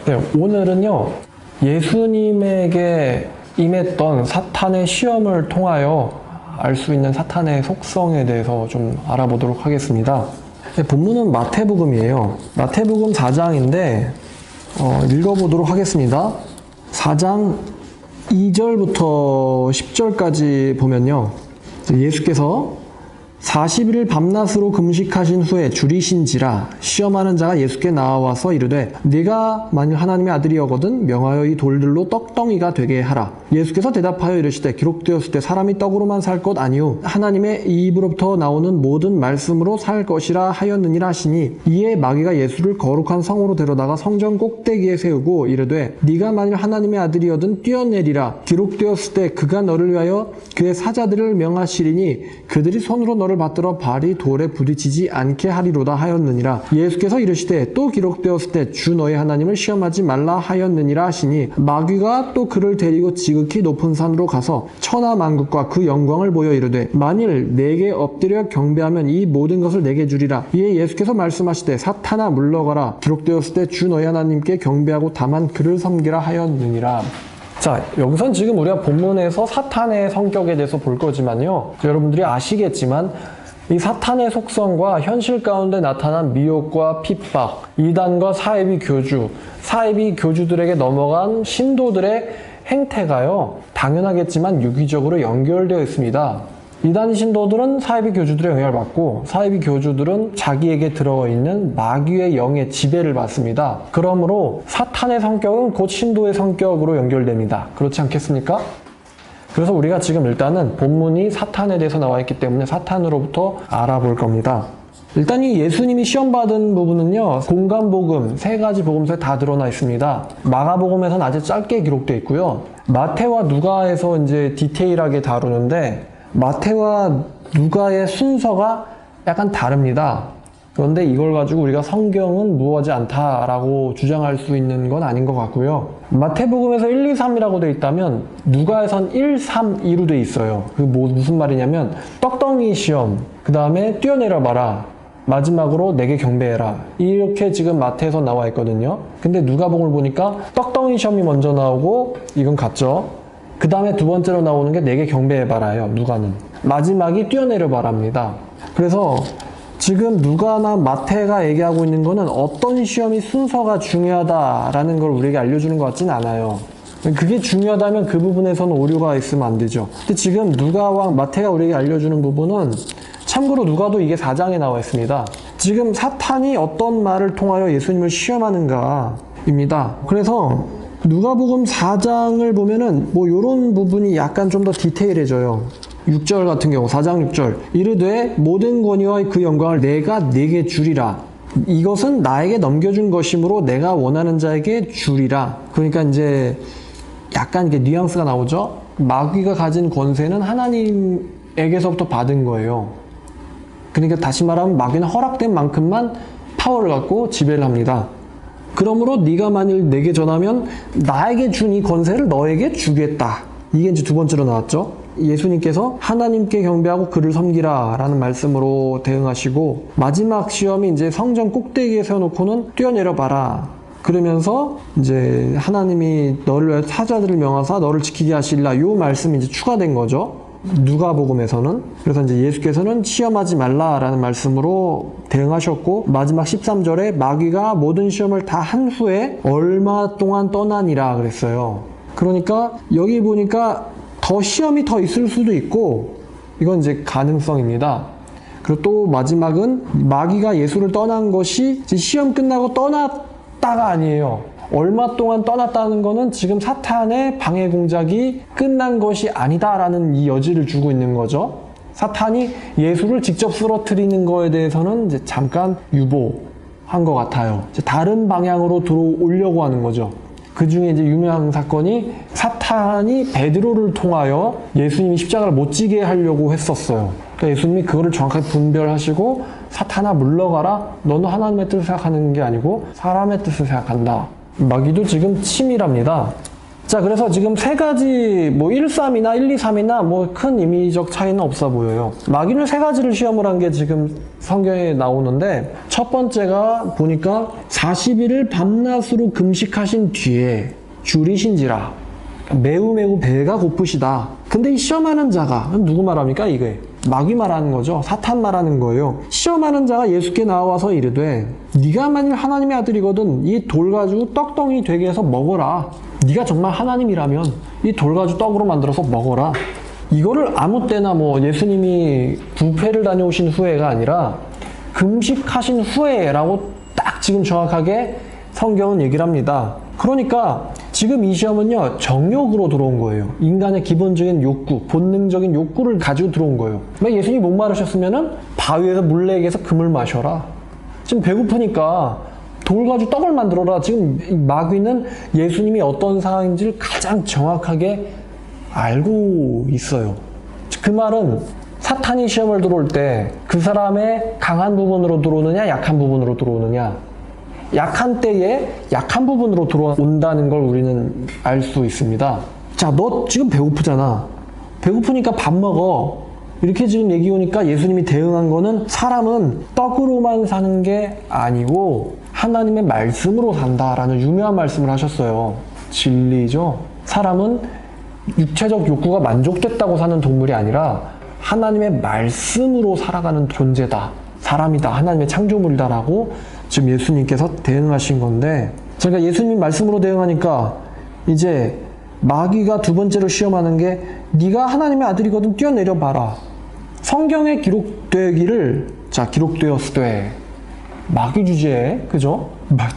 네, 오늘은요, 예수님에게 임했던 사탄의 시험을 통하여 알 수 있는 사탄의 속성에 대해서 좀 알아보도록 하겠습니다. 네, 본문은 마태복음이에요. 마태복음 4장인데 읽어보도록 하겠습니다. 4장 2절부터 10절까지 보면요, 예수께서 40일 밤낮으로 금식하신 후에 줄이신지라 시험하는 자가 예수께 나와서 이르되 네가 만일 하나님의 아들이여거든 명하여 이 돌들로 떡덩이가 되게 하라. 예수께서 대답하여 이르시되 기록되었을 때 사람이 떡으로만 살 것 아니요 하나님의 입으로부터 나오는 모든 말씀으로 살 것이라 하였느니라 하시니, 이에 마귀가 예수를 거룩한 성으로 데려다가 성전 꼭대기에 세우고 이르되 네가 만일 하나님의 아들이여든 뛰어내리라. 기록되었을 때 그가 너를 위하여 그의 사자들을 명하시리니 그들이 손으로 너를 받들어 발이 돌에 부딪히지 않게 하리로다 하였느니라. 예수께서 이르시되 또 기록되었을 때 주 너의 하나님을 시험하지 말라 하였느니라 하시니, 마귀가 또 그를 데리고 지극히 높은 산으로 가서 천하 만국과 그 영광을 보여 이르되 만일 내게 엎드려 경배하면 이 모든 것을 내게 주리라. 이에 예수께서 말씀하시되 사탄아 물러가라. 기록되었을 때 주 너의 하나님께 경배하고 다만 그를 섬기라 하였느니라. 자, 여기선 지금 우리가 본문에서 사탄의 성격에 대해서 볼 거지만요, 여러분들이 아시겠지만 이 사탄의 속성과 현실 가운데 나타난 미혹과 핍박, 이단과 사이비 교주, 사이비 교주들에게 넘어간 신도들의 행태가요, 당연하겠지만 유기적으로 연결되어 있습니다. 이단 신도들은 사이비 교주들의 영향을 받고, 사이비 교주들은 자기에게 들어있는 마귀의 영의 지배를 받습니다. 그러므로 사탄의 성격은 곧 신도의 성격으로 연결됩니다. 그렇지 않겠습니까? 그래서 우리가 지금 일단은 본문이 사탄에 대해서 나와 있기 때문에 사탄으로부터 알아볼 겁니다. 일단 이 예수님이 시험받은 부분은요, 공간복음, 3가지 복음서에 다 드러나 있습니다. 마가복음에서는 아주 짧게 기록되어 있고요, 마태와 누가에서 이제 디테일하게 다루는데, 마태와 누가의 순서가 약간 다릅니다. 그런데 이걸 가지고 우리가 성경은 무어하지 않다라고 주장할 수 있는 건 아닌 것 같고요. 마태복음에서 1, 2, 3이라고 되어 있다면 누가에선 1, 3, 2로 되어 있어요. 그 무슨 말이냐면 떡덩이 시험, 그 다음에 뛰어내려 봐라, 마지막으로 내게 경배해라, 이렇게 지금 마태에서 나와 있거든요. 근데 누가복음을 보니까 떡덩이 시험이 먼저 나오고, 이건 같죠. 그 다음에 두 번째로 나오는 게 내게 경배해봐라요, 누가는. 마지막이 뛰어내려봐랍니다. 그래서 지금 누가나 마태가 얘기하고 있는 거는 어떤 시험이 순서가 중요하다라는 걸 우리에게 알려주는 것 같진 않아요. 그게 중요하다면 그 부분에서는 오류가 있으면 안 되죠. 근데 지금 누가와 마태가 우리에게 알려주는 부분은, 참고로 누가도 이게 4장에 나와 있습니다. 지금 사탄이 어떤 말을 통하여 예수님을 시험하는가입니다. 그래서 누가복음 4장을 보면은 요런 부분이 약간 좀 더 디테일해져요. 6절 같은 경우, 4장 6절. 이르되 모든 권위와 그 영광을 내가 네게 주리라. 이것은 나에게 넘겨준 것이므로 내가 원하는 자에게 주리라. 그러니까 이제 약간 이게 뉘앙스가 나오죠. 마귀가 가진 권세는 하나님에게서부터 받은 거예요. 그러니까 다시 말하면 마귀는 허락된 만큼만 파워를 갖고 지배를 합니다. 그러므로 네가 만일 내게 전하면 나에게 준 이 권세를 너에게 주겠다. 이게 이제 두 번째로 나왔죠. 예수님께서 하나님께 경배하고 그를 섬기라 라는 말씀으로 대응하시고, 마지막 시험이 이제 성전 꼭대기에 세워놓고는 뛰어내려 봐라. 그러면서 이제 하나님이 너를 위해 사자들을 명하사 너를 지키게 하시리라, 요 말씀이 이제 추가된 거죠. 누가복음에서는. 그래서 이제 예수께서는 시험하지 말라라는 말씀으로 대응하셨고, 마지막 13절에 마귀가 모든 시험을 다 한 후에 얼마 동안 떠나니라 그랬어요. 그러니까 여기 보니까 더 시험이 더 있을 수도 있고, 이건 이제 가능성입니다. 그리고 또 마지막은 마귀가 예수를 떠난 것이 시험 끝나고 떠났다가 아니에요. 얼마 동안 떠났다는 거는 지금 사탄의 방해 공작이 끝난 것이 아니다라는 이 여지를 주고 있는 거죠. 사탄이 예수를 직접 쓰러뜨리는 거에 대해서는 이제 잠깐 유보한 것 같아요. 이제 다른 방향으로 들어오려고 하는 거죠. 그 중에 이제 유명한 사건이, 사탄이 베드로를 통하여 예수님이 십자가를 못 지게 하려고 했었어요. 그러니까 예수님이 그거를 정확하게 분별하시고, 사탄아 물러가라. 너는 하나님의 뜻을 생각하는 게 아니고 사람의 뜻을 생각한다. 마귀도 지금 치밀합니다. 자, 그래서 지금 세 가지, 뭐 1, 3이나 1, 2, 3이나 뭐 큰 의미적 차이는 없어 보여요. 마귀는 세 가지를 시험을 한 게 지금 성경에 나오는데, 첫 번째가 보니까 40일을 밤낮으로 금식하신 뒤에 줄이신지라. 매우 배가 고프시다. 근데 이 시험하는 자가 누구 말합니까? 이게 마귀 말하는 거죠. 사탄 말하는 거예요. 시험하는 자가 예수께 나와서 이르되 네가 만일 하나님의 아들이거든 이 돌 가지고 떡덩이 되게 해서 먹어라. 네가 정말 하나님이라면 이 돌 가지고 떡으로 만들어서 먹어라. 이거를 아무 때나 뭐 예수님이 부패를 다녀오신 후에가 아니라 금식하신 후에라고 딱 지금 정확하게 성경은 얘기를 합니다. 그러니까 지금 이 시험은요, 정욕으로 들어온 거예요. 인간의 기본적인 욕구, 본능적인 욕구를 가지고 들어온 거예요. 예수님이 목마르셨으면은 바위에서 물 내게 해서 금을 마셔라. 지금 배고프니까 돌 가지고 떡을 만들어라. 지금 마귀는 예수님이 어떤 상황인지를 가장 정확하게 알고 있어요. 그 말은 사탄이 시험을 들어올 때 그 사람의 강한 부분으로 들어오느냐, 약한 부분으로 들어오느냐, 약한 때에 약한 부분으로 들어온다는 걸 우리는 알 수 있습니다. 자, 너 지금 배고프잖아. 배고프니까 밥 먹어. 이렇게 지금 얘기 오니까 예수님이 대응한 거는 사람은 떡으로만 사는 게 아니고 하나님의 말씀으로 산다라는 유명한 말씀을 하셨어요. 진리죠. 사람은 육체적 욕구가 만족됐다고 사는 동물이 아니라 하나님의 말씀으로 살아가는 존재다. 사람이다. 하나님의 창조물이다라고 지금 예수님께서 대응하신 건데, 제가 예수님 말씀으로 대응하니까 이제 마귀가 두 번째로 시험하는 게 네가 하나님의 아들이거든 뛰어내려 봐라. 성경에 기록되기를, 자, 기록되었으되, 마귀 주제에, 그죠?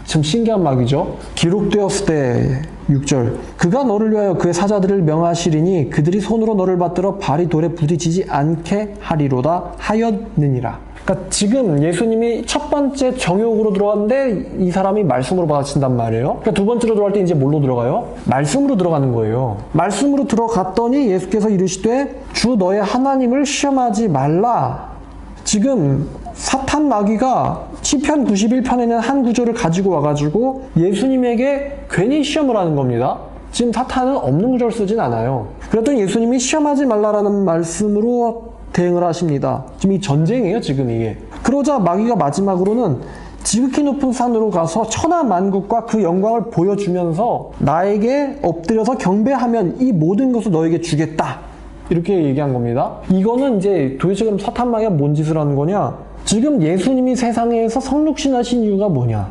참 신기한 마귀죠. 기록되었을 때 6절 그가 너를 위하여 그의 사자들을 명하시리니 그들이 손으로 너를 받들어 발이 돌에 부딪히지 않게 하리로다 하였느니라. 그러니까 지금 예수님이 첫 번째 정욕으로 들어갔는데 이 사람이 말씀으로 받아친단 말이에요. 그러니까 두 번째로 들어갈 때 이제 뭘로 들어가요? 말씀으로 들어가는 거예요. 말씀으로 들어갔더니 예수께서 이르시되 주 너의 하나님을 시험하지 말라. 지금 사탄 마귀가 시편 91편에는 한 구절을 가지고 와가지고 예수님에게 괜히 시험을 하는 겁니다. 지금 사탄은 없는 구절 쓰진 않아요. 그랬더니 예수님이 시험하지 말라라는 말씀으로 대응을 하십니다. 지금 이 전쟁이에요, 지금 이게. 그러자 마귀가 마지막으로는 지극히 높은 산으로 가서 천하 만국과 그 영광을 보여주면서 나에게 엎드려서 경배하면 이 모든 것을 너에게 주겠다. 이렇게 얘기한 겁니다. 이거는 이제 도대체 그럼 사탄 마귀가 뭔 짓을 하는 거냐? 지금 예수님이 세상에서 성육신하신 이유가 뭐냐?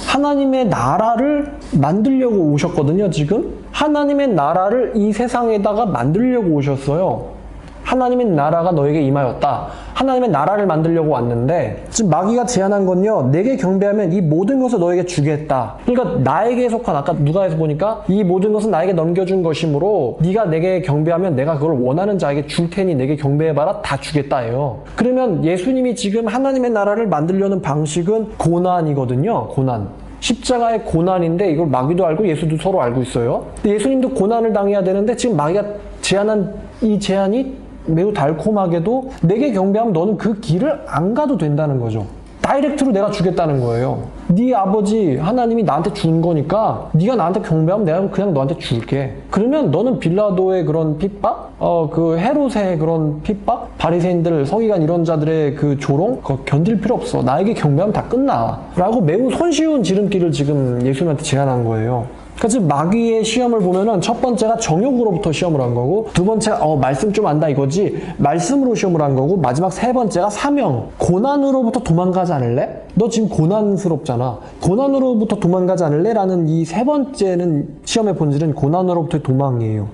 하나님의 나라를 만들려고 오셨거든요, 지금. 하나님의 나라를 이 세상에다가 만들려고 오셨어요. 하나님의 나라가 너에게 임하였다. 하나님의 나라를 만들려고 왔는데 지금 마귀가 제안한 건요, 내게 경배하면 이 모든 것을 너에게 주겠다. 그러니까 나에게 속한, 아까 누가에서 보니까 이 모든 것은 나에게 넘겨준 것이므로 네가 내게 경배하면 내가 그걸 원하는 자에게 줄 테니 내게 경배해봐라. 다 주겠다예요. 그러면 예수님이 지금 하나님의 나라를 만들려는 방식은 고난이거든요. 고난. 십자가의 고난인데 이걸 마귀도 알고 예수도 서로 알고 있어요. 근데 예수님도 고난을 당해야 되는데 지금 마귀가 제안한 이 제안이 매우 달콤하게도 내게 경배하면 너는 그 길을 안 가도 된다는 거죠. 다이렉트로 내가 주겠다는 거예요. 네 아버지 하나님이 나한테 준 거니까 네가 나한테 경배하면 내가 그냥 너한테 줄게. 그러면 너는 빌라도의 그런 핍박, 그 헤롯의 그런 핍박, 바리새인들, 서기관 이런 자들의 그 조롱 그거 견딜 필요 없어. 나에게 경배하면 다 끝나. 라고 매우 손쉬운 지름길을 지금 예수님한테 제안한 거예요. 그러니까 지금 마귀의 시험을 보면은 첫 번째가 정욕으로부터 시험을 한 거고, 두 번째가 말씀 좀 안다 이거지, 말씀으로 시험을 한 거고, 마지막 세 번째가 사명, 고난으로부터 도망가지 않을래? 너 지금 고난스럽잖아. 고난으로부터 도망가지 않을래? 라는 이 세 번째는 시험의 본질은 고난으로부터의 도망이에요.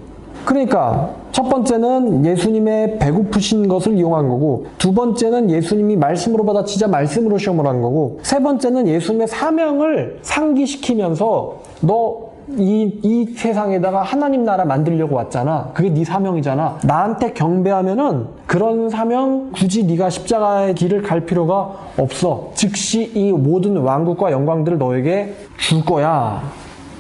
그러니까 첫 번째는 예수님의 배고프신 것을 이용한 거고, 두 번째는 예수님이 말씀으로 받아치자 말씀으로 시험을 한 거고, 세 번째는 예수님의 사명을 상기시키면서 너 이 세상에다가 하나님 나라 만들려고 왔잖아. 그게 네 사명이잖아. 나한테 경배하면은 그런 사명 굳이 네가 십자가의 길을 갈 필요가 없어. 즉시 이 모든 왕국과 영광들을 너에게 줄 거야.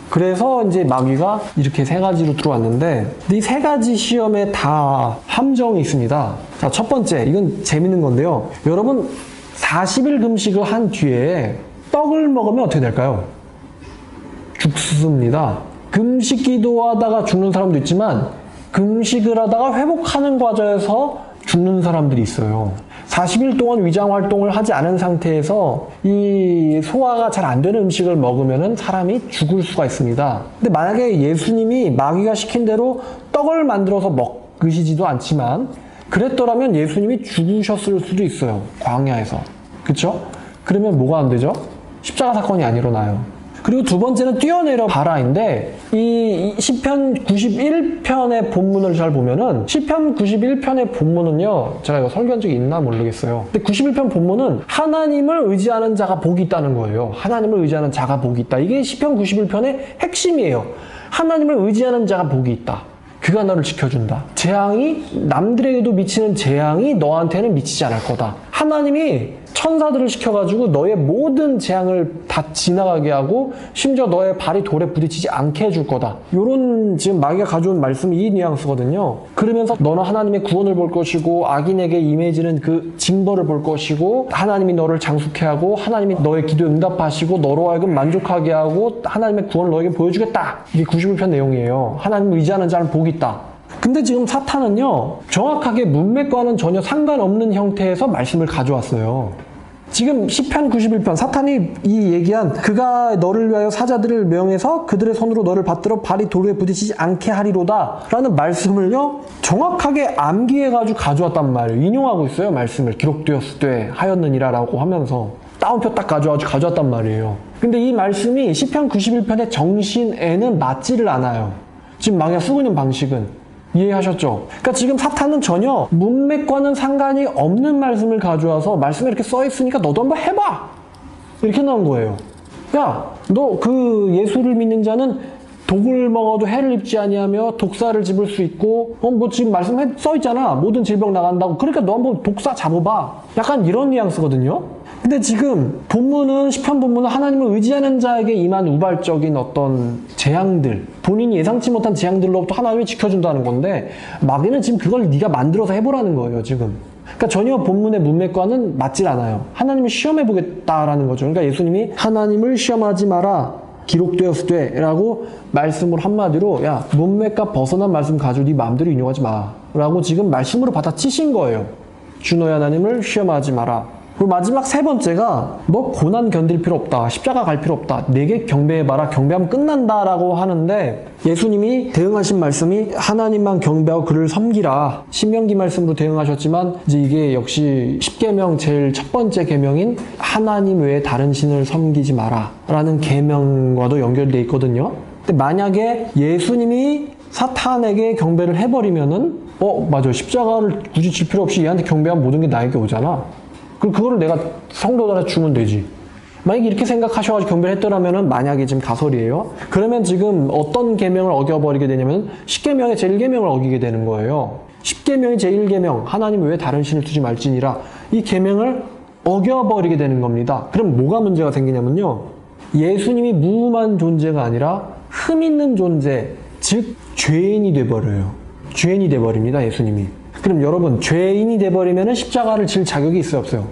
그래서 이제 마귀가 이렇게 세 가지로 들어왔는데, 이 세 가지 시험에 다 함정이 있습니다. 자, 첫 번째, 이건 재밌는 건데요. 여러분, 40일 금식을 한 뒤에 떡을 먹으면 어떻게 될까요? 죽습니다. 금식 기도하다가 죽는 사람도 있지만 금식을 하다가 회복하는 과정에서 죽는 사람들이 있어요. 40일 동안 위장 활동을 하지 않은 상태에서 이 소화가 잘 안 되는 음식을 먹으면 사람이 죽을 수가 있습니다. 근데 만약에 예수님이 마귀가 시킨 대로 떡을 만들어서 먹으시지도 않지만 그랬더라면 예수님이 죽으셨을 수도 있어요. 광야에서. 그쵸? 그러면 뭐가 안 되죠? 십자가 사건이 안 일어나요. 그리고 두 번째는 뛰어내려 봐라인데 이 시편 91편의 본문을 잘 보면은 시편 91편의 본문은요, 제가 이거 설교한 적이 있나 모르겠어요. 근데 91편 본문은 하나님을 의지하는 자가 복이 있다는 거예요. 하나님을 의지하는 자가 복이 있다. 이게 시편 91편의 핵심이에요. 하나님을 의지하는 자가 복이 있다. 그가 너를 지켜준다. 재앙이 남들에게도 미치는 재앙이 너한테는 미치지 않을 거다. 하나님이 천사들을 시켜가지고 너의 모든 재앙을 다 지나가게 하고 심지어 너의 발이 돌에 부딪히지 않게 해줄 거다. 요런 지금 마귀가 가져온 말씀이 이 뉘앙스거든요. 그러면서 너는 하나님의 구원을 볼 것이고 악인에게 임해지는 그 징벌을 볼 것이고 하나님이 너를 장숙해 하고 하나님이 너의 기도에 응답하시고 너로 하여금 만족하게 하고 하나님의 구원을 너에게 보여주겠다. 이게 91편 내용이에요. 하나님을 의지하는 자는 복이 있다. 근데 지금 사탄은요, 정확하게 문맥과는 전혀 상관없는 형태에서 말씀을 가져왔어요. 지금 시편 91편 사탄이 이 얘기한 그가 너를 위하여 사자들을 명해서 그들의 손으로 너를 받들어 발이 돌에 부딪히지 않게 하리로다 라는 말씀을요 정확하게 암기해가지고 가져왔단 말이에요. 인용하고 있어요. 말씀을 기록되었을 때 하였느니라 라고 하면서 따옴표 딱 가져왔단 말이에요. 근데 이 말씀이 시편 91편의 정신에는 맞지를 않아요. 지금 마귀가 쓰고 있는 방식은. 이해하셨죠? 그러니까 지금 사탄은 전혀 문맥과는 상관이 없는 말씀을 가져와서 말씀에 이렇게 써있으니까 너도 한번 해봐! 이렇게 나온 거예요. 야, 너 그 예수를 믿는 자는 독을 먹어도 해를 입지 아니하며 독사를 집을 수 있고 뭐 지금 말씀에 써있잖아. 모든 질병 나간다고. 그러니까 너 한번 독사 잡아봐. 약간 이런 뉘앙스거든요. 근데 지금 본문은 시편 본문은 하나님을 의지하는 자에게 임한 우발적인 어떤 재앙들, 본인이 예상치 못한 재앙들로부터 하나님이 지켜준다는 건데 마귀는 지금 그걸 네가 만들어서 해보라는 거예요. 지금. 그러니까 전혀 본문의 문맥과는 맞질 않아요. 하나님을 시험해보겠다라는 거죠. 그러니까 예수님이 하나님을 시험하지 마라. 기록되었을 때 라고 말씀으로 한마디로 야, 문맥과 벗어난 말씀 가지고 네 마음대로 인용하지 마 라고 지금 말씀으로 받아치신 거예요. 주 너의 하나님을 시험하지 마라. 그리고 마지막 세 번째가 너 고난 견딜 필요 없다. 십자가 갈 필요 없다. 내게 경배해봐라. 경배하면 끝난다라고 하는데 예수님이 대응하신 말씀이 하나님만 경배하고 그를 섬기라. 신명기 말씀으로 대응하셨지만 이제 이게 역시 10계명 제일 첫 번째 계명인 하나님 외에 다른 신을 섬기지 마라 라는 계명과도 연결되어 있거든요. 근데 만약에 예수님이 사탄에게 경배를 해버리면은 맞아. 십자가를 굳이 질 필요 없이 얘한테 경배하면 모든 게 나에게 오잖아. 그럼 그거를 내가 성도들한테 주면 되지. 만약에 이렇게 생각하셔가지고 경배를 했더라면은 만약에 지금 가설이에요. 그러면 지금 어떤 계명을 어겨버리게 되냐면 10계명의 제1계명을 어기게 되는 거예요. 10계명의 제1계명 하나님 외에 다른 신을 두지 말지니라 이 계명을 어겨버리게 되는 겁니다. 그럼 뭐가 문제가 생기냐면요. 예수님이 무음한 존재가 아니라 흠 있는 존재, 즉 죄인이 돼버려요. 죄인이 돼버립니다. 예수님이. 그럼 여러분 죄인이 돼버리면 십자가를 질 자격이 있어요? 없어요?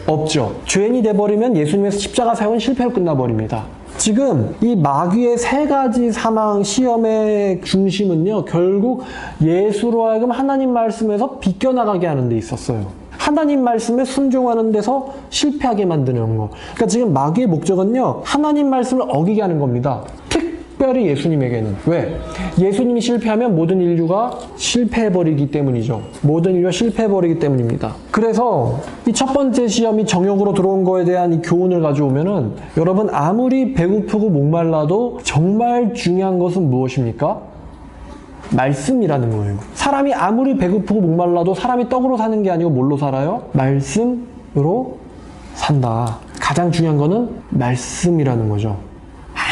없죠. 죄인이 돼버리면 예수님의 십자가 사역은 실패로 끝나버립니다. 지금 이 마귀의 세 가지 사망 시험의 중심은요. 결국 예수로 하여금 하나님 말씀에서 비껴나가게 하는 데 있었어요. 하나님 말씀에 순종하는 데서 실패하게 만드는 거. 그러니까 지금 마귀의 목적은요. 하나님 말씀을 어기게 하는 겁니다. 특별히 예수님에게는. 왜? 예수님이 실패하면 모든 인류가 실패해버리기 때문이죠. 모든 인류가 실패해버리기 때문입니다. 그래서 이 첫 번째 시험이 정욕으로 들어온 거에 대한 이 교훈을 가져오면은 여러분 아무리 배고프고 목말라도 정말 중요한 것은 무엇입니까? 말씀이라는 거예요. 사람이 아무리 배고프고 목말라도 사람이 떡으로 사는 게 아니고 뭘로 살아요? 말씀으로 산다. 가장 중요한 거는 말씀이라는 거죠.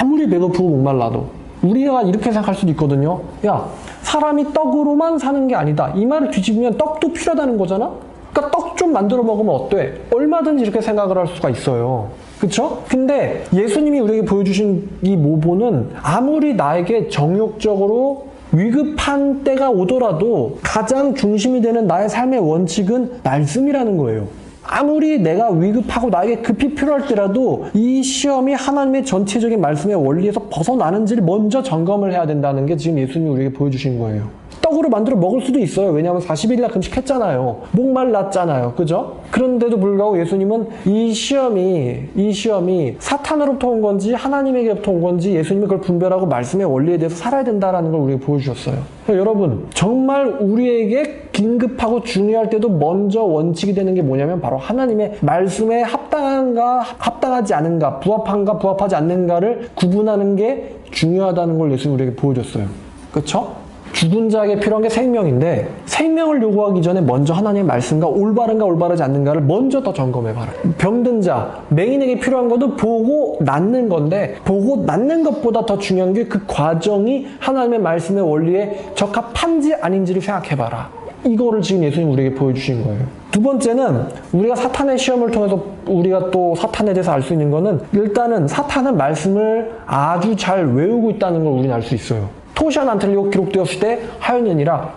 아무리 배고프고 목말라도 우리가 이렇게 생각할 수도 있거든요. 야, 사람이 떡으로만 사는 게 아니다. 이 말을 뒤집으면 떡도 필요하다는 거잖아? 그러니까 떡 좀 만들어 먹으면 어때? 얼마든지 이렇게 생각을 할 수가 있어요. 그쵸? 근데 예수님이 우리에게 보여주신 이 모본은 아무리 나에게 정욕적으로 위급한 때가 오더라도 가장 중심이 되는 나의 삶의 원칙은 말씀이라는 거예요. 아무리 내가 위급하고 나에게 급히 필요할 때라도 이 시험이 하나님의 전체적인 말씀의 원리에서 벗어나는지를 먼저 점검을 해야 된다는 게 지금 예수님이 우리에게 보여주신 거예요. 떡으로 만들어 먹을 수도 있어요. 왜냐하면 40일이나 금식했잖아요. 목말랐잖아요. 그죠? 그런데도 불구하고 예수님은 이 시험이 사탄으로부터 온 건지 하나님에게부터 온 건지 예수님이 그걸 분별하고 말씀의 원리에 대해서 살아야 된다는 걸 우리에게 보여주셨어요. 여러분, 정말 우리에게 긴급하고 중요할 때도 먼저 원칙이 되는 게 뭐냐면 바로 하나님의 말씀에 합당한가 합당하지 않은가, 부합한가 부합하지 않는가를 구분하는 게 중요하다는 걸 예수님이 우리에게 보여줬어요. 그렇죠? 죽은 자에게 필요한 게 생명인데 생명을 요구하기 전에 먼저 하나님의 말씀과 올바른가 올바르지 않는가를 먼저 더 점검해봐라. 병든 자, 맹인에게 필요한 것도 보고 낫는 건데 보고 낫는 것보다 더 중요한 게 그 과정이 하나님의 말씀의 원리에 적합한지 아닌지를 생각해봐라. 이거를 지금 예수님 우리에게 보여주신 거예요. 두 번째는 우리가 사탄의 시험을 통해서 우리가 또 사탄에 대해서 알 수 있는 거는 일단은 사탄은 말씀을 아주 잘 외우고 있다는 걸 우리는 알 수 있어요. 토시안 안 틀리고 기록되었을 때 하였느니라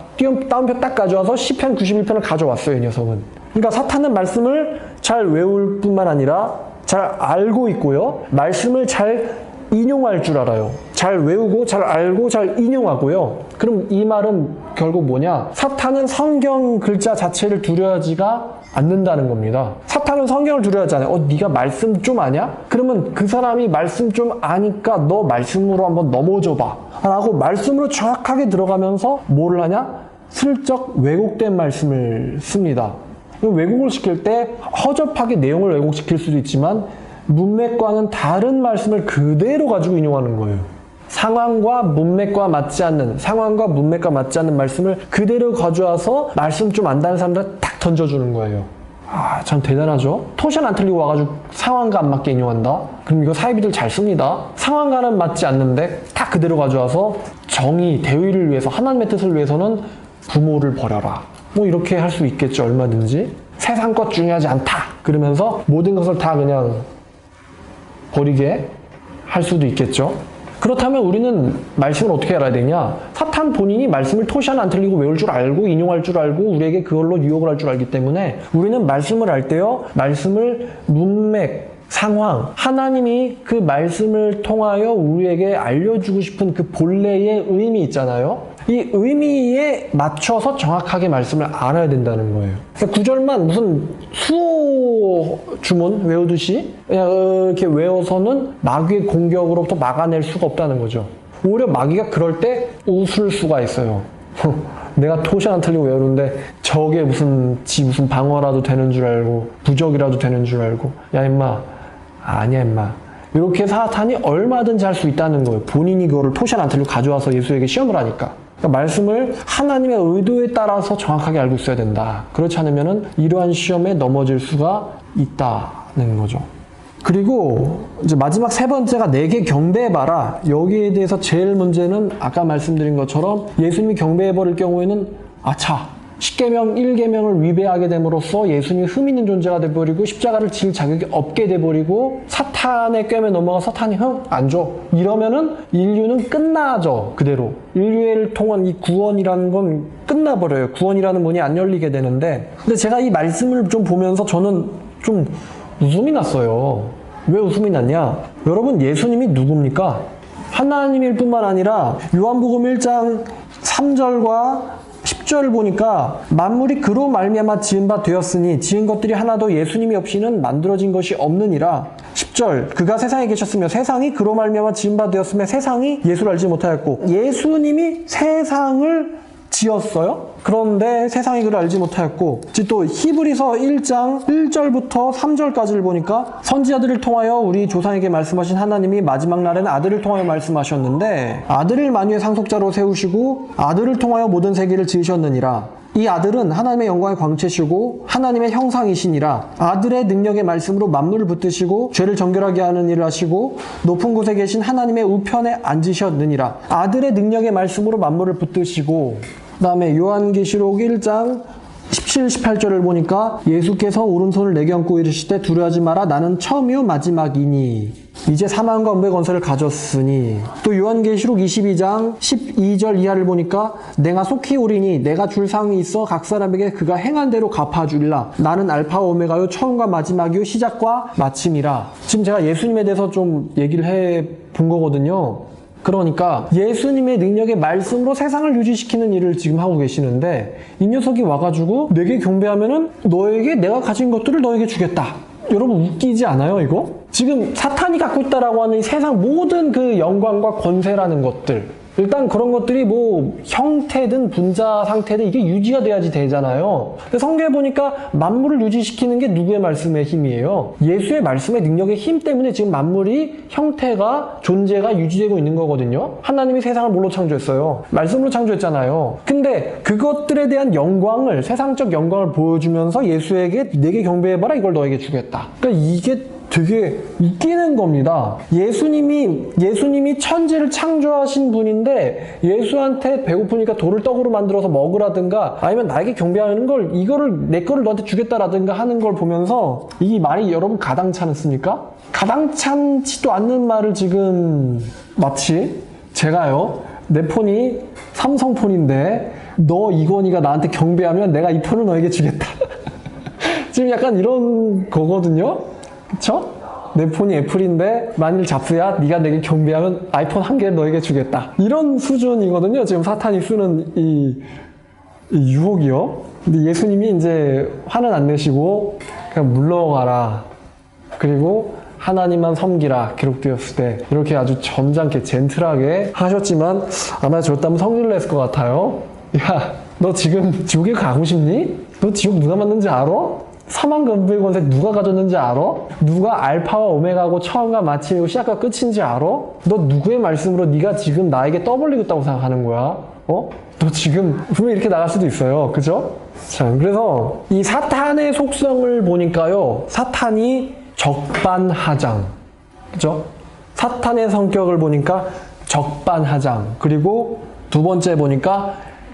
다운표 딱 가져와서 시편 91편을 가져왔어요. 이 녀석은. 그러니까 사탄은 말씀을 잘 외울 뿐만 아니라 잘 알고 있고요. 말씀을 잘 인용할 줄 알아요. 잘 외우고 잘 알고 잘 인용하고요. 그럼 이 말은 결국 뭐냐? 사탄은 성경 글자 자체를 두려워하지가 않는다는 겁니다. 사탄은 성경을 두려워하지 않아요. 네가 말씀 좀 아냐? 그러면 그 사람이 말씀 좀 아니까 너 말씀으로 한번 넘어져봐 라고 말씀으로 정확하게 들어가면서 뭐를 하냐? 슬쩍 왜곡된 말씀을 씁니다. 왜곡을 시킬 때 허접하게 내용을 왜곡시킬 수도 있지만 문맥과는 다른 말씀을 그대로 가지고 인용하는 거예요. 상황과 문맥과 맞지 않는 말씀을 그대로 가져와서 말씀 좀 안다는 사람들 딱 던져주는 거예요. 참 대단하죠? 토션 안 틀리고 와가지고 상황과 안 맞게 인용한다? 그럼 이거 사이비들 잘 씁니다. 상황과는 맞지 않는데 딱 그대로 가져와서 정의, 대의를 위해서 하나님의 뜻을 위해서는 부모를 버려라. 뭐 이렇게 할 수 있겠죠. 얼마든지. 세상 것 중요하지 않다. 그러면서 모든 것을 다 그냥 버리게 할 수도 있겠죠. 그렇다면 우리는 말씀을 어떻게 알아야 되냐? 사탄 본인이 말씀을 토시안 안 틀리고 외울 줄 알고 인용할 줄 알고 우리에게 그걸로 유혹을 할 줄 알기 때문에 우리는 말씀을 알 때요. 말씀을 문맥, 상황, 하나님이 그 말씀을 통하여 우리에게 알려주고 싶은 그 본래의 의미 있잖아요. 이 의미에 맞춰서 정확하게 말씀을 알아야 된다는 거예요. 그러니까 구절만 무슨 수호 주문 외우듯이 그냥 이렇게 외워서는 마귀의 공격으로부터 막아낼 수가 없다는 거죠. 오히려 마귀가 그럴 때 웃을 수가 있어요. 내가 토시안 안 틀리고 외우는데 저게 무슨 방어라도 되는 줄 알고 부적이라도 되는 줄 알고 야 임마 아니야 임마 이렇게 사탄이 얼마든지 할 수 있다는 거예요. 본인이 그거를 토시안 안 틀리고 가져와서 예수에게 시험을 하니까. 그러니까 말씀을 하나님의 의도에 따라서 정확하게 알고 있어야 된다. 그렇지 않으면 이러한 시험에 넘어질 수가 있다는 거죠. 그리고 이제 마지막 세 번째가 내게 경배해봐라. 여기에 대해서 제일 문제는 아까 말씀드린 것처럼 예수님이 경배해버릴 경우에는 아차 10계명 1계명을 위배하게 됨으로써 예수님이 흠 있는 존재가 돼버리고 십자가를 질 자격이 없게 돼버리고 사탄의 꿰매 넘어가 사탄이 안 줘. 이러면은 인류는 끝나죠. 그대로. 인류를 통한 이 구원이라는 건 끝나버려요. 구원이라는 문이 안 열리게 되는데 근데 제가 이 말씀을 좀 보면서 저는 좀 웃음이 났어요. 왜 웃음이 났냐? 여러분 예수님이 누굽니까? 하나님일 뿐만 아니라 요한복음 1장 3절과 10절을 보니까 만물이 그로 말미암아 지은 바 되었으니 지은 것들이 하나도 예수님이 없이는 만들어진 것이 없느니라. 10절 그가 세상에 계셨으며 세상이 그로 말미암아 지은 바 되었으며 세상이 예수를 알지 못하였고 예수님이 세상을 지었어요. 그런데 세상이 그를 알지 못하였고 또 히브리서 1장 1절부터 3절까지를 보니까 선지자들을 통하여 우리 조상에게 말씀하신 하나님이 마지막 날에는 아들을 통하여 말씀하셨는데 아들을 만유의 상속자로 세우시고 아들을 통하여 모든 세계를 지으셨느니라. 이 아들은 하나님의 영광의 광채시고 하나님의 형상이시니라. 아들의 능력의 말씀으로 만물을 붙드시고 죄를 정결하게 하는 일을 하시고 높은 곳에 계신 하나님의 우편에 앉으셨느니라. 아들의 능력의 말씀으로 만물을 붙드시고 그 다음에 요한계시록 1장 17, 18절을 보니까 예수께서 오른손을 내경고 이르시되 두려워하지 마라 나는 처음이요 마지막이니 이제 사망과 음부의 권세를 가졌으니 또 요한계시록 22장 12절 이하를 보니까 내가 속히 오리니 내가 줄 상이 있어 각 사람에게 그가 행한 대로 갚아주리라 나는 알파와 오메가요 처음과 마지막이요 시작과 마침이라. 지금 제가 예수님에 대해서 좀 얘기를 해 본 거거든요. 그러니까 예수님의 능력의 말씀으로 세상을 유지시키는 일을 지금 하고 계시는데 이 녀석이 와가지고 내게 경배하면은 너에게 내가 가진 것들을 너에게 주겠다. 여러분 웃기지 않아요 이거? 지금 사탄이 갖고 있다라고 하는 이 세상 모든 그 영광과 권세라는 것들 일단 그런 것들이 뭐 형태든 분자 상태든 이게 유지가 돼야지 되잖아요. 근데 성경에 보니까 만물을 유지시키는 게 누구의 말씀의 힘이에요? 예수의 말씀의 능력의 힘 때문에 지금 만물이 형태가 존재가 유지되고 있는 거거든요. 하나님이 세상을 뭘로 창조했어요? 말씀으로 창조했잖아요. 근데 그것들에 대한 영광을 세상적 영광을 보여주면서 예수에게 내게 경배해봐라 이걸 너에게 주겠다. 그러니까 이게 되게 웃기는 겁니다. 예수님이 천지를 창조하신 분인데 예수한테 배고프니까 돌을 떡으로 만들어서 먹으라든가 아니면 나에게 경배하는 걸 내 거를 너한테 주겠다라든가 하는 걸 보면서 이 말이 여러분 가당찮습니까? 가당찮지도 않는 말을 지금 마치 제가요 내 폰이 삼성폰인데 너 이건희가 나한테 경배하면 내가 이 폰을 너에게 주겠다. 지금 약간 이런 거거든요. 그쵸? 내 폰이 애플인데 만일 잡스야 네가 내게 경배하면 아이폰 한 개를 너에게 주겠다. 이런 수준이거든요. 지금 사탄이 쓰는 이 유혹이요. 근데 예수님이 이제 화는 안 내시고 그냥 물러가라. 그리고 하나님만 섬기라 기록되었을 때 이렇게 아주 점잖게 젠틀하게 하셨지만 아마 저였다면 성질을 냈을 것 같아요. 야, 너 지금 지옥에 가고 싶니? 너 지옥 누가 만든지 알아? 사망과 음부의 권세 누가 가졌는지 알아? 누가 알파와 오메가고 처음과 마침이고 시작과 끝인지 알아? 너 누구의 말씀으로 네가 지금 나에게 떠벌리고 있다고 생각하는 거야? 너 지금 분명히 이렇게 나갈 수도 있어요. 그죠? 자, 그래서 이 사탄의 속성을 보니까요. 사탄이 적반하장. 그죠? 사탄의 성격을 보니까 적반하장. 그리고 두 번째 보니까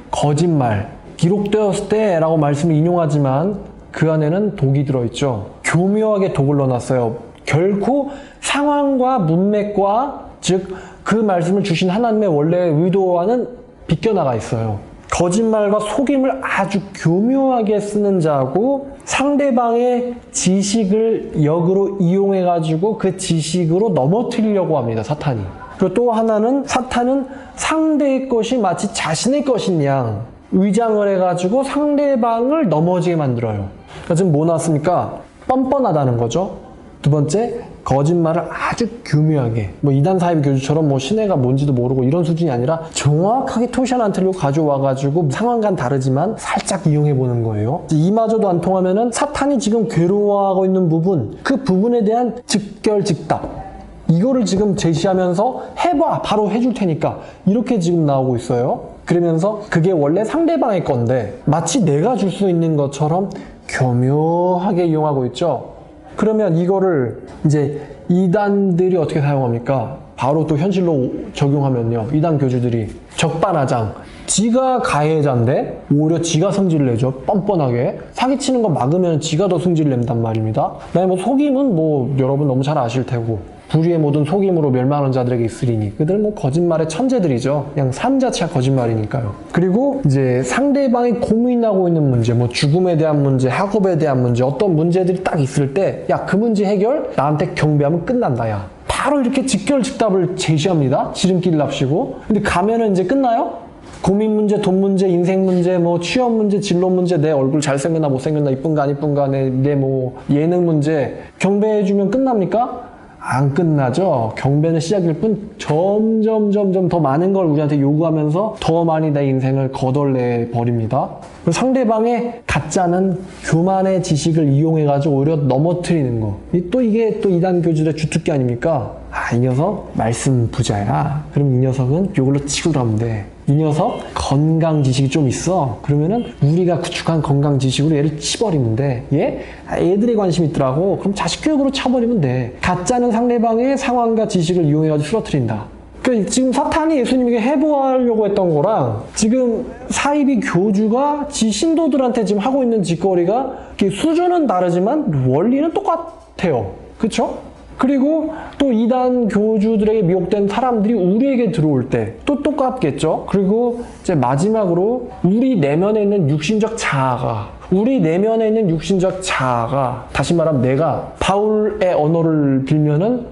거짓말. 기록되었을 때 라고 말씀을 인용하지만 그 안에는 독이 들어있죠. 교묘하게 독을 넣어놨어요. 결코 상황과 문맥과 즉 그 말씀을 주신 하나님의 원래 의도와는 비껴나가 있어요. 거짓말과 속임을 아주 교묘하게 쓰는 자고 상대방의 지식을 역으로 이용해가지고 그 지식으로 넘어뜨리려고 합니다. 사탄이. 그리고 또 하나는 사탄은 상대의 것이 마치 자신의 것인 양 의장을 해가지고 상대방을 넘어지게 만들어요. 그러니까 지금 뭐 나왔습니까? 뻔뻔하다는 거죠. 두 번째, 거짓말을 아주 교묘하게 뭐 이단 사이비 교주처럼 뭐 신뢰가 뭔지도 모르고 이런 수준이 아니라 정확하게 토션 안 틀리고 가져와가지고 상황과는 다르지만 살짝 이용해보는 거예요. 이마저도 안 통하면은 사탄이 지금 괴로워하고 있는 부분 그 부분에 대한 즉결즉답 이거를 지금 제시하면서 해봐 바로 해줄 테니까 이렇게 지금 나오고 있어요. 그러면서 그게 원래 상대방의 건데 마치 내가 줄 수 있는 것처럼 교묘하게 이용하고 있죠. 그러면 이거를 이제 이단들이 어떻게 사용합니까? 바로 또 현실로 적용하면요. 이단 교주들이 적반하장. 지가 가해자인데 오히려 지가 성질을 내죠. 뻔뻔하게. 사기치는 거 막으면 지가 더 성질을 낸단 말입니다. 그다음에 뭐 속임은 뭐 여러분 너무 잘 아실 테고. 불의의 모든 속임으로 멸망하는 자들에게 있으리니 그들은 뭐 거짓말의 천재들이죠. 그냥 삶 자체가 거짓말이니까요. 그리고 이제 상대방이 고민하고 있는 문제, 뭐 죽음에 대한 문제, 학업에 대한 문제, 어떤 문제들이 딱 있을 때 야, 그 문제 해결 나한테 경배하면 끝난다 야. 바로 이렇게 직결즉답을 제시합니다. 지름길을 납시고. 근데 가면은 이제 끝나요? 고민 문제, 돈 문제, 인생 문제, 뭐 취업 문제, 진로 문제, 내 얼굴 잘생겼나 못생겼나 이쁜가 안 이쁜가 내 뭐 예능 문제 경배해주면 끝납니까? 안 끝나죠. 경배는 시작일 뿐 점점 더 많은 걸 우리한테 요구하면서 더 많이 내 인생을 거덜내 버립니다. 상대방의 가짜는 교만의 지식을 이용해가지고 오히려 넘어뜨리는 거. 이게 또 이단 교주들의 주특기 아닙니까? 이 녀석 말씀 부자야. 그럼 이 녀석은 요걸로 치고 들어가면 돼. 이 녀석 건강 지식이 좀 있어. 그러면은 우리가 구축한 건강 지식으로 얘를 치버리면 돼. 얘? 애들에 관심 있더라고. 그럼 자식 교육으로 쳐버리면 돼. 가짜는 상대방의 상황과 지식을 이용해가지고 쓰러뜨린다. 그러니까 지금 사탄이 예수님에게 해보하려고 했던 거랑 지금 사이비 교주가 지 신도들한테 지금 하고 있는 짓거리가 수준은 다르지만 원리는 똑같아요. 그렇죠? 그리고 또 이단 교주들에게 미혹된 사람들이 우리에게 들어올 때 또 똑같겠죠. 그리고 이제 마지막으로 우리 내면에 있는 육신적 자아가 다시 말하면 내가 바울의 언어를 빌면은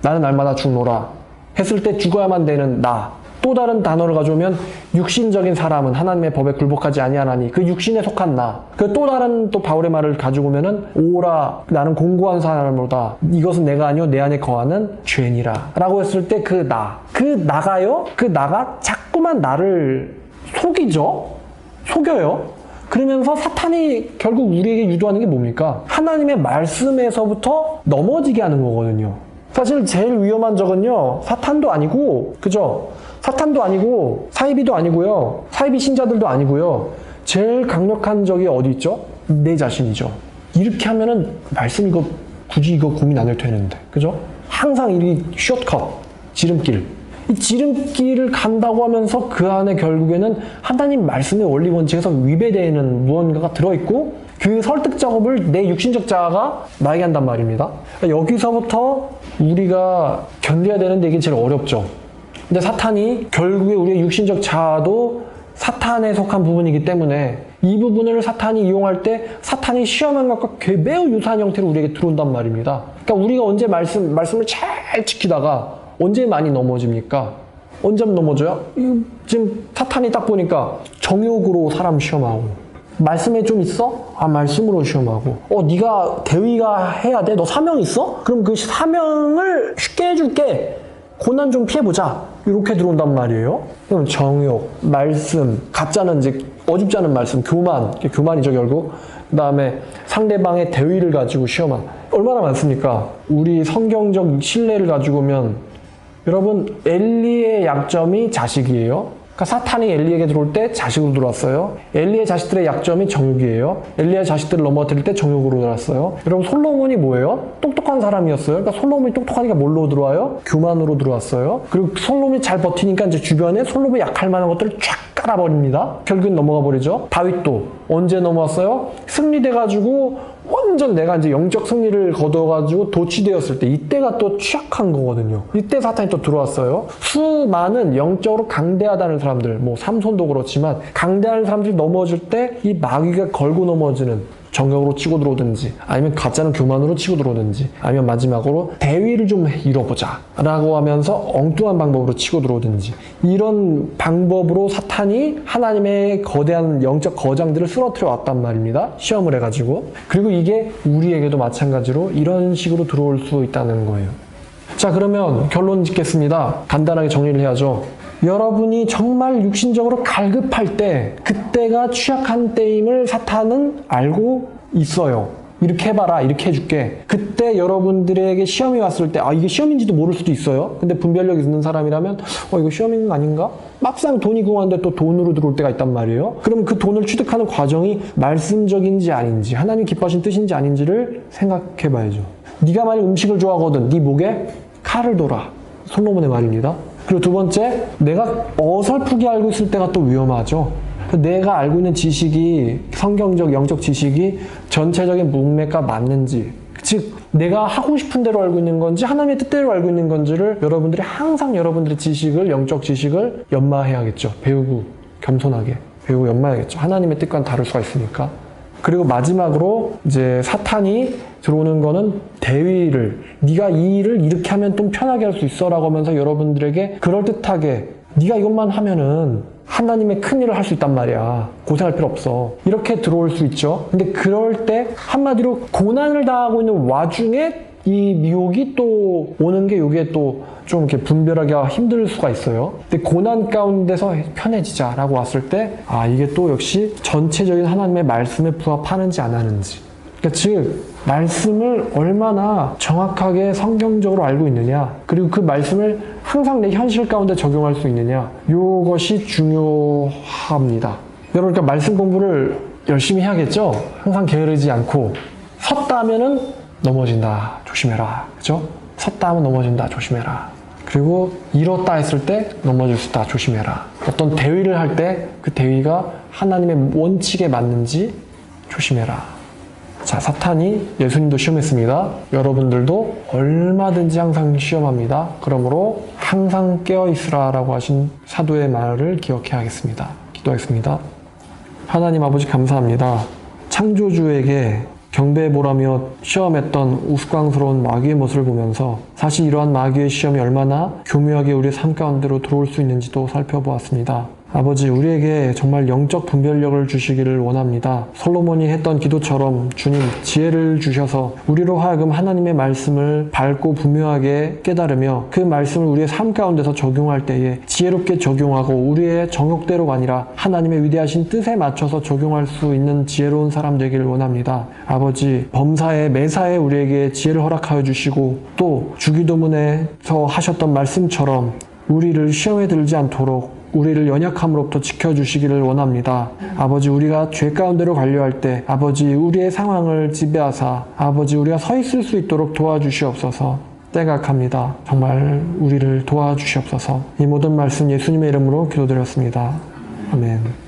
나는 날마다 죽노라 했을 때 죽어야만 되는 나. 또 다른 단어를 가져오면 육신적인 사람은 하나님의 법에 굴복하지 아니하나니 그 육신에 속한 나. 그 또 다른 또 바울의 말을 가지고 오면은 오라 나는 공고한 사람으로다. 이것은 내가 아니요 내 안에 거하는 죄니라. 라고 했을 때 그 나. 그 나가 자꾸만 나를 속여요. 그러면서 사탄이 결국 우리에게 유도하는 게 뭡니까? 하나님의 말씀에서부터 넘어지게 하는 거거든요. 사실 제일 위험한 적은요, 사탄도 아니고, 그죠? 사탄도 아니고, 사이비도 아니고요, 사이비 신자들도 아니고요, 제일 강력한 적이 어디 있죠? 내 자신이죠. 이렇게 하면은 말씀 굳이 이거 고민 안 해도 되는데, 그죠? 항상 이 숏컷, 지름길. 이 지름길을 간다고 하면서 그 안에 결국에는 하나님 말씀의 원리 원칙에서 위배되는 무언가가 들어있고 그 설득 작업을 내 육신적 자아가 나에게 한단 말입니다. 여기서부터 우리가 견뎌야 되는데 이게 제일 어렵죠. 근데 사탄이 결국에 우리의 육신적 자아도 사탄에 속한 부분이기 때문에 이 부분을 사탄이 이용할 때 사탄이 시험한 것과 매우 유사한 형태로 우리에게 들어온단 말입니다. 그러니까 우리가 언제 말씀을 잘 지키다가 언제 많이 넘어집니까? 언제 넘어져요? 지금 사탄이 딱 보니까 정욕으로 사람 시험하고 말씀에 좀 있어? 말씀으로 시험하고 네가 대위가 해야 돼? 너 사명 있어? 그럼 그 사명을 쉽게 해줄게. 고난 좀 피해보자. 이렇게 들어온단 말이에요. 그럼 정욕, 말씀, 가짜는 이제 어줍지 않은 말씀, 교만이죠 결국. 그 다음에 상대방의 대위를 가지고 시험한. 얼마나 많습니까? 우리 성경적 신뢰를 가지고 오면 여러분 엘리의 약점이 자식이에요. 그러니까 사탄이 엘리에게 들어올 때 자식으로 들어왔어요. 엘리의 자식들의 약점이 정욕이에요. 엘리의 자식들을 넘어뜨릴 때 정욕으로 들어왔어요. 여러분 솔로몬이 뭐예요? 똑똑한 사람이었어요. 그러니까 솔로몬이 똑똑하니까 뭘로 들어와요? 교만으로 들어왔어요. 그리고 솔로몬이 잘 버티니까 이제 주변에 솔로몬이 약할 만한 것들을 쫙 깔아버립니다. 결국엔 넘어가 버리죠. 다윗도 언제 넘어왔어요? 승리돼가지고 완전 내가 이제 영적 승리를 거둬가지고 도취되었을 때 이때가 또 취약한 거거든요. 이때 사탄이 또 들어왔어요. 수많은 영적으로 강대하다는 사람들, 삼손도 그렇지만 강대하는 사람들이 넘어질 때 이 마귀가 걸고 넘어지는 정욕으로 치고 들어오든지 아니면 가짜는 교만으로 치고 들어오든지 아니면 마지막으로 대위를 좀 잃어보자 라고 하면서 엉뚱한 방법으로 치고 들어오든지 이런 방법으로 사탄이 하나님의 거대한 영적 거장들을 쓰러뜨려 왔단 말입니다. 시험을 해가지고. 그리고 이게 우리에게도 마찬가지로 이런 식으로 들어올 수 있다는 거예요. 자, 그러면 결론 짓겠습니다. 간단하게 정리를 해야죠. 여러분이 정말 육신적으로 갈급할 때 그때가 취약한 때임을 사탄은 알고 있어요. 이렇게 해봐라, 이렇게 해줄게. 그때 여러분들에게 시험이 왔을 때 이게 시험인지도 모를 수도 있어요. 근데 분별력 있는 사람이라면 이거 시험인 거 아닌가? 막상 돈이 궁한데 또 돈으로 들어올 때가 있단 말이에요. 그럼 그 돈을 취득하는 과정이 말씀적인지 아닌지 하나님 기뻐하신 뜻인지 아닌지를 생각해 봐야죠. 네가 만약 음식을 좋아하거든 네 목에 칼을 둬라. 솔로몬의 말입니다. 그리고 두 번째, 내가 어설프게 알고 있을 때가 또 위험하죠. 내가 알고 있는 지식이 성경적, 영적 지식이 전체적인 문맥과 맞는지, 즉 내가 하고 싶은 대로 알고 있는 건지 하나님의 뜻대로 알고 있는 건지를 여러분들이 항상 여러분들의 지식을, 영적 지식을 연마해야겠죠. 배우고 겸손하게 배우고 연마해야겠죠. 하나님의 뜻과는 다를 수가 있으니까. 그리고 마지막으로 이제 사탄이 들어오는 거는 대위를, 네가 이 일을 이렇게 하면 좀 편하게 할 수 있어 라고 하면서 여러분들에게 그럴듯하게 네가 이것만 하면은 하나님의 큰 일을 할 수 있단 말이야. 고생할 필요 없어. 이렇게 들어올 수 있죠. 근데 그럴 때 한마디로 고난을 당하고 있는 와중에 이 미혹이 또 오는 게 이게 또 좀 이렇게 분별하기가 힘들 수가 있어요. 근데 고난 가운데서 편해지자라고 왔을 때 이게 또 역시 전체적인 하나님의 말씀에 부합하는지 안 하는지. 그러니까 즉 말씀을 얼마나 정확하게 성경적으로 알고 있느냐, 그리고 그 말씀을 항상 내 현실 가운데 적용할 수 있느냐, 이것이 중요합니다. 여러분, 그러니까 말씀 공부를 열심히 해야겠죠? 항상 게으르지 않고. 섰다 하면은 넘어진다, 조심해라. 그죠? 섰다 하면 넘어진다, 조심해라. 그리고 이뤘다 했을 때 넘어질 수 있다. 조심해라. 어떤 대위를 할 때 그 대위가 하나님의 원칙에 맞는지 조심해라. 자, 사탄이 예수님도 시험했습니다. 여러분들도 얼마든지 항상 시험합니다. 그러므로 항상 깨어있으라라고 하신 사도의 말을 기억해야겠습니다. 기도하겠습니다. 하나님 아버지 감사합니다. 창조주에게 경배해보라며 시험했던 우스꽝스러운 마귀의 모습을 보면서 사실 이러한 마귀의 시험이 얼마나 교묘하게 우리의 삶 가운데로 들어올 수 있는지도 살펴보았습니다. 아버지, 우리에게 정말 영적 분별력을 주시기를 원합니다. 솔로몬이 했던 기도처럼 주님 지혜를 주셔서 우리로 하여금 하나님의 말씀을 밝고 분명하게 깨달으며 그 말씀을 우리의 삶 가운데서 적용할 때에 지혜롭게 적용하고 우리의 정욕대로가 아니라 하나님의 위대하신 뜻에 맞춰서 적용할 수 있는 지혜로운 사람 되기를 원합니다. 아버지, 범사에 매사에 우리에게 지혜를 허락하여 주시고 또 주기도문에서 하셨던 말씀처럼 우리를 시험에 들지 않도록 우리를 연약함으로부터 지켜주시기를 원합니다. 아버지, 우리가 죄 가운데로 가려할 때 아버지 우리의 상황을 지배하사 아버지 우리가 서 있을 수 있도록 도와주시옵소서. 때가 갑니다. 정말 우리를 도와주시옵소서. 이 모든 말씀 예수님의 이름으로 기도드렸습니다. 아멘.